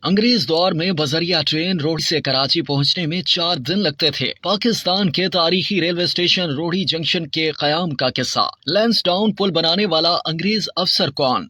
अंग्रेज दौर में बजरिया ट्रेन रोहड़ी से कराची पहुंचने में 4 दिन लगते थे। पाकिस्तान के तारीखी रेलवे स्टेशन रोहड़ी जंक्शन के कयाम का किस्सा। लैंसडाउन पुल बनाने वाला अंग्रेज अफसर कौन?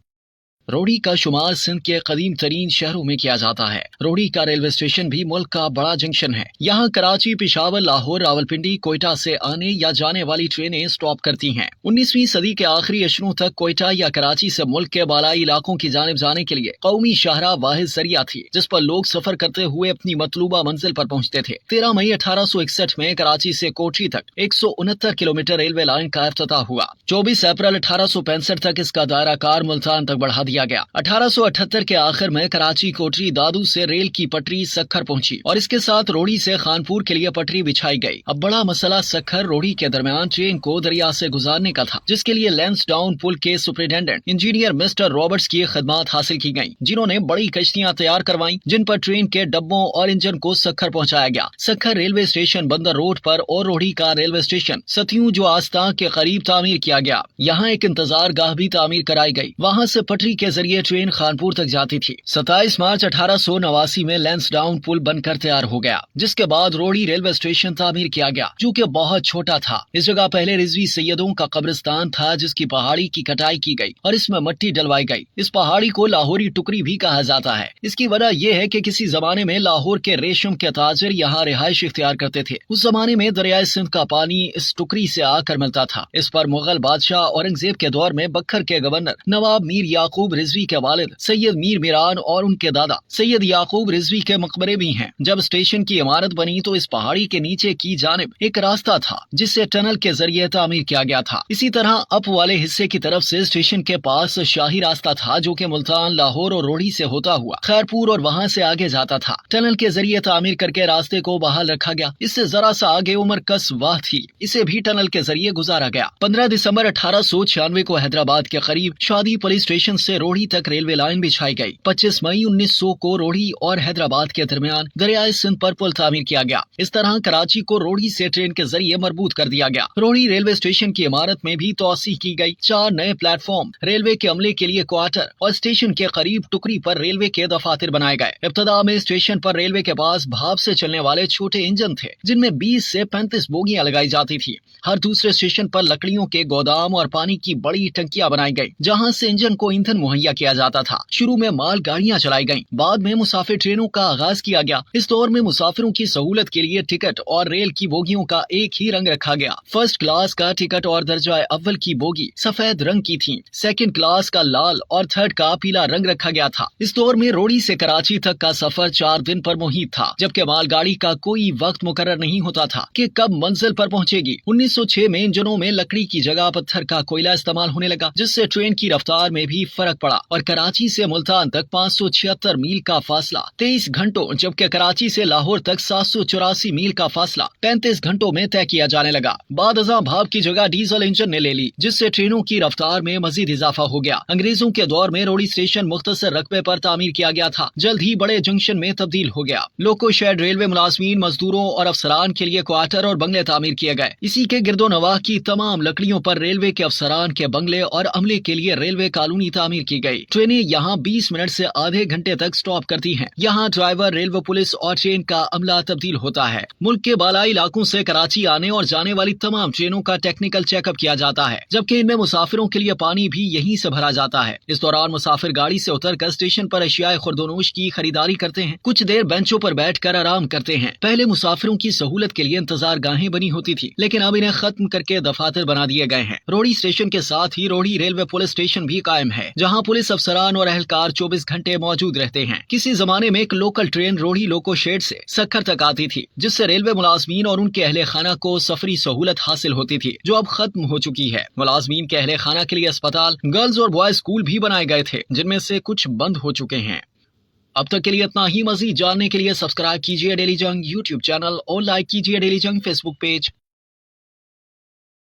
रोहड़ी का शुमार सिंध के कदीम तरीन शहरों में किया जाता है। रोहड़ी का रेलवे स्टेशन भी मुल्क का बड़ा जंक्शन है। यहाँ कराची, पेशावर, लाहौर, रावलपिंडी, कोयटा से आने या जाने वाली ट्रेनें स्टॉप करती हैं। 19वीं सदी के आखिरी अशरों तक कोयटा या कराची से मुल्क के बालाई इलाकों की जानिब जाने के लिए कौमी शाहराह वाहिद जरिया थी, जिस पर लोग सफर करते हुए अपनी मतलूबा मंजिल पर पहुंचते थे। 13 मई 1861 में कराची से कोठी तक 169 किलोमीटर रेलवे लाइन का इफ्तिताह हुआ। 24 अप्रैल 1865 तक इसका दायरा कार मुल्तान तक बढ़ा दिया गया। 1878 के आखिर में कराची कोटरी दादू से रेल की पटरी सखर पहुंची और इसके साथ रोहड़ी से खानपुर के लिए पटरी बिछाई गई। अब बड़ा मसला सखर रोहड़ी के दरमियान ट्रेन को दरिया से गुजारने का था, जिसके लिए लैंसडाउन पुल के सुपरिटेंडेंट इंजीनियर मिस्टर रॉबर्ट्स की खिदमत हासिल की गयी, जिन्होंने बड़ी कश्तियां तैयार करवाई, जिन पर ट्रेन के डब्बों और इंजन को सखर पहुंचाया गया। सखर रेलवे स्टेशन बंदर रोड पर और रोहड़ी का रेलवे स्टेशन सतियों जो आस्था के करीब तामीर किया गया। यहाँ एक इंतजार गाह भी तामीर कराई गई। वहाँ से पटरी के जरिए ट्रेन खानपुर तक जाती थी। 27 मार्च 1889 में लैंसडाउन पुल बनकर तैयार हो गया, जिसके बाद रोहड़ी रेलवे स्टेशन तामीर किया गया, जो कि बहुत छोटा था। इस जगह पहले रिजवी सैयदों का कब्रिस्तान था, जिसकी पहाड़ी की कटाई की गई और इसमें मट्टी डलवाई गई। इस पहाड़ी को लाहौरी टुकरी भी कहा जाता है। इसकी वजह यह है कि किसी जमाने में लाहौर के रेशम के ताजिर यहाँ रिहाइश इख्तियार करते थे। उस जमाने में दरियाए सिंध का पानी इस टुकरी से आकर मिलता था। इस पर मुगल बादशाह औरंगजेब के दौर में बखर के गवर्नर नवाब मीर याकूब रिजवी के वालिद सैयद मीर मीरान और उनके दादा सैयद याकूब रिजवी के मकबरे भी हैं। जब स्टेशन की इमारत बनी तो इस पहाड़ी के नीचे की जानिब एक रास्ता था, जिसे टनल के जरिए तामीर किया गया था। इसी तरह अप वाले हिस्से की तरफ से स्टेशन के पास शाही रास्ता था, जो कि मुल्तान, लाहौर और रोहड़ी से होता हुआ खैरपुर और वहाँ से आगे जाता था। टनल के जरिए तामीर करके रास्ते को बहाल रखा गया। इससे जरा सा आगे उमर कस वाह थी, इसे भी टनल के जरिए गुजारा गया। 15 दिसंबर 1896 को हैदराबाद के करीब शादी पुलिस स्टेशन से रोहड़ी तक रेलवे लाइन बिछाई गई। 25 मई 1900 को रोहड़ी और हैदराबाद के दरमियान दरियाए सिंध पर पुल तामीर किया गया। इस तरह कराची को रोहड़ी से ट्रेन के जरिए मरबूत कर दिया गया। रोहड़ी रेलवे स्टेशन की इमारत में भी तोसी की गई। 4 नए प्लेटफॉर्म, रेलवे के अमले के लिए क्वार्टर और स्टेशन के करीब टुकरी पर रेलवे के दफातर बनाए गए। इब्तदा में स्टेशन पर रेलवे के पास भाप से चलने वाले छोटे इंजन थे, जिनमें 20 से 35 बोगियां लगाई जाती थी। हर दूसरे स्टेशन पर लकड़ियों के गोदाम और पानी की बड़ी टंकियां बनाई गई, जहां से इंजन को ईंधन मुहैया किया जाता था। शुरू में माल गाड़ियां चलाई गईं, बाद में मुसाफिर ट्रेनों का आगाज किया गया। इस दौर में मुसाफिरों की सहूलत के लिए टिकट और रेल की बोगियों का एक ही रंग रखा गया। फर्स्ट क्लास का टिकट और दर्जा अव्वल की बोगी सफेद रंग की थी। सेकंड क्लास का लाल और थर्ड का पीला रंग रखा गया था। इस दौर में रोहड़ी से कराची तक का सफर 4 दिन पर मुहित था, जबकि मालगाड़ी का कोई वक्त मुकर्रर नहीं होता था कि कब मंजिल पर पहुंचेगी। 1906 में इंजनों में लकड़ी की जगह पत्थर का कोयला इस्तेमाल होने लगा, जिससे ट्रेन की रफ्तार में भी फर्क पड़ा और कराची से मुल्तान तक 576 मील का फासला 23 घंटों, जबकि कराची से लाहौर तक 784 मील का फासला 35 घंटों में तय किया जाने लगा। बाद अज़ां भाप की जगह डीजल इंजन ने ले ली, जिससे ट्रेनों की रफ्तार में मजीद इजाफा हो गया। अंग्रेजों के दौर में रोहड़ी स्टेशन मुख्तसर रकबे पर तामीर किया गया था, जल्द ही बड़े जंक्शन में तब्दील हो गया। लोको शेड रेलवे मुलाजमीन, मजदूरों और अफसरान के लिए क्वार्टर और बंगले तामीर किए गए। इसी के गिरदो नवाह की तमाम लकड़ियों पर रेलवे के अफसरान के बंगले और अमले के लिए रेलवे कॉलोनी तामीर की गई। ट्रेनें यहाँ 20 मिनट से आधे घंटे तक स्टॉप करती हैं। यहाँ ड्राइवर, रेलवे पुलिस और ट्रेन का अमला तब्दील होता है। मुल्क के बालाई इलाकों से कराची आने और जाने वाली तमाम ट्रेनों का टेक्निकल चेकअप किया जाता है, जबकि इनमें मुसाफिरों के लिए पानी भी यहीं से भरा जाता है। इस दौरान मुसाफिर गाड़ी से उतरकर स्टेशन पर अशियाए खुर्दोनोश की खरीदारी करते हैं। कुछ देर बेंचों पर बैठकर आराम करते हैं। पहले मुसाफिरों की सहूलत के लिए इंतजार गाहें बनी होती थी, लेकिन अब इन्हें खत्म करके दफातर बना दिए गए हैं। रोहड़ी स्टेशन के साथ ही रोहड़ी रेलवे पुलिस स्टेशन भी कायम है, जहाँ पुलिस अफसरान और अहलकार 24 घंटे मौजूद रहते हैं। किसी जमाने में एक local train Rohri loco shed से सखर तक आती थी, जिससे रेलवे मुलाजमीन और उनके अहले खाना को सफरी सहूलत हासिल होती थी, जो अब खत्म हो चुकी है। मुलाजमीन के अहले खाना के लिए अस्पताल, गर्ल्स और बॉयज स्कूल भी बनाए गए थे, जिनमें से कुछ बंद हो चुके हैं। अब तक के लिए इतना ही। मजीद जानने के लिए सब्सक्राइब कीजिए डेली जंग यूट्यूब चैनल और लाइक कीजिए डेली जंग फेसबुक पेज।